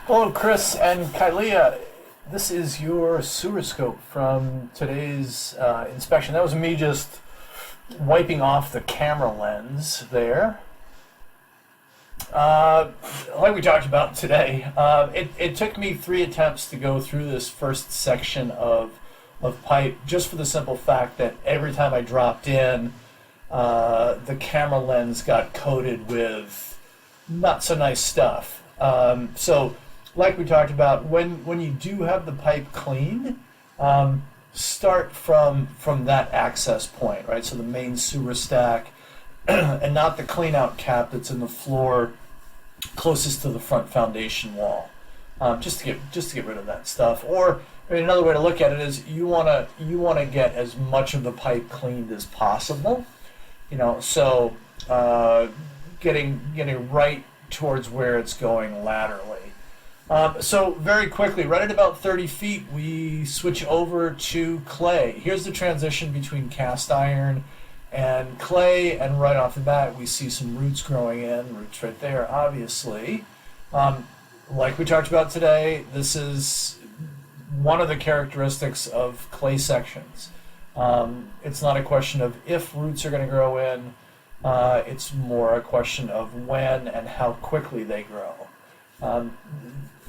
Hello, Chris and Kylea. This is your sewer scope from today's inspection. That was me just wiping off the camera lens there. Like we talked about today, it took me 3 attempts to go through this first section of pipe, just for the simple fact that every time I dropped in, the camera lens got coated with not so nice stuff. So like we talked about, when you do have the pipe cleaned, start from that access point, right? So the main sewer stack, and not the clean out cap that's in the floor closest to the front foundation wall, just to get rid of that stuff. Or I mean, another way to look at it is you wanna get as much of the pipe cleaned as possible, so getting right towards where it's going laterally. So very quickly, right at about 30 feet, we switch over to clay. Here's the transition between cast iron and clay, and right off the bat, we see some roots growing in, roots right there, obviously. Like we talked about today, this is one of the characteristics of clay sections. It's not a question of if roots are going to grow in, it's more a question of when and how quickly they grow.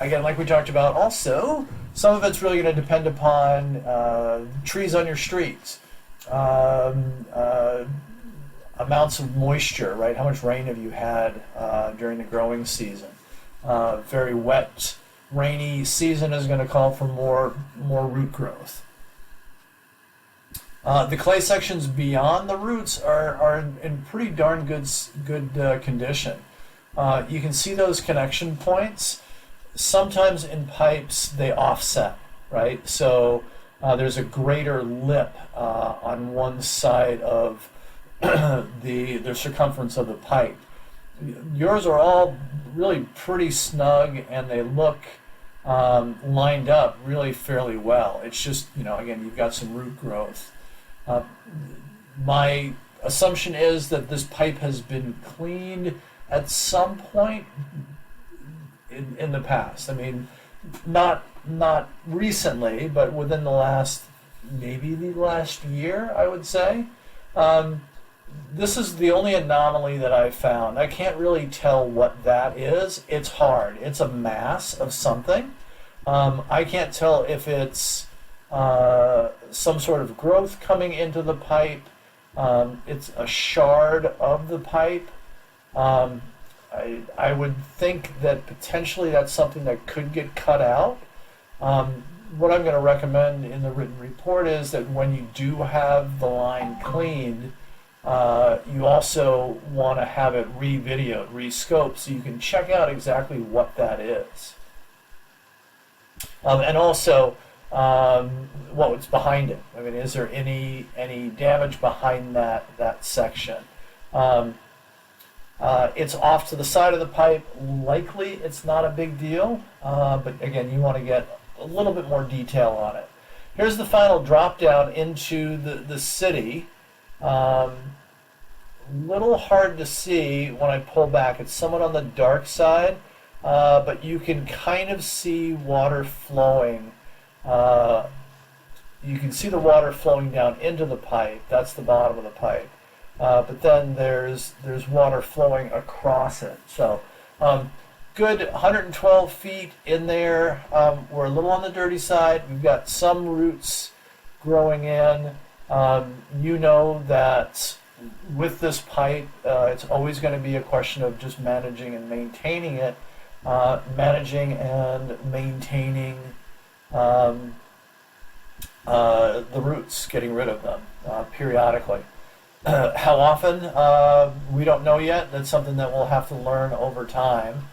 Again, like we talked about also, some of it's really going to depend upon trees on your streets, amounts of moisture, right? How much rain have you had during the growing season? Very wet, rainy season is going to call for more root growth. The clay sections beyond the roots are in pretty darn good condition. You can see those connection points. Sometimes in pipes they offset, right? So there's a greater lip on one side of the circumference of the pipe. Yours are all really pretty snug, and they look lined up really fairly well. It's just, again, you've got some root growth. My assumption is that this pipe has been cleaned at some point in the past. I mean, not recently, but within maybe the last year, I would say. This is the only anomaly that I've found. I can't really tell what that is. It's hard. It's a mass of something. I can't tell if it's some sort of growth coming into the pipe. It's a shard of the pipe. I would think that potentially that's something that could get cut out. What I'm going to recommend in the written report is that when you do have the line cleaned, you also want to have it re-videoed, re-scoped, so you can check out exactly what that is. And also, what's behind it. I mean, is there any damage behind that section? It's off to the side of the pipe. Likely it's not a big deal, but again, you want to get a little bit more detail on it. Here's the final drop down into the city. Little hard to see when I pull back. It's somewhat on the dark side, but you can kind of see water flowing. You can see the water flowing down into the pipe. That's the bottom of the pipe. But then there's water flowing across it. So good 112 feet in there. We're a little on the dirty side. We've got some roots growing in. You know that with this pipe, it's always going to be a question of just managing and maintaining it, managing and maintaining the roots, getting rid of them periodically. How often? We don't know yet. That's something that we'll have to learn over time.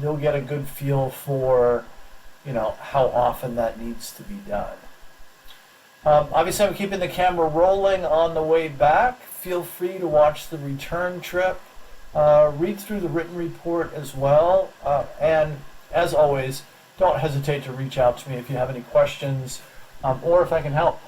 You'll get a good feel for, how often that needs to be done. Obviously, I'm keeping the camera rolling on the way back. Feel free to watch the return trip. Read through the written report as well. And as always, don't hesitate to reach out to me if you have any questions or if I can help.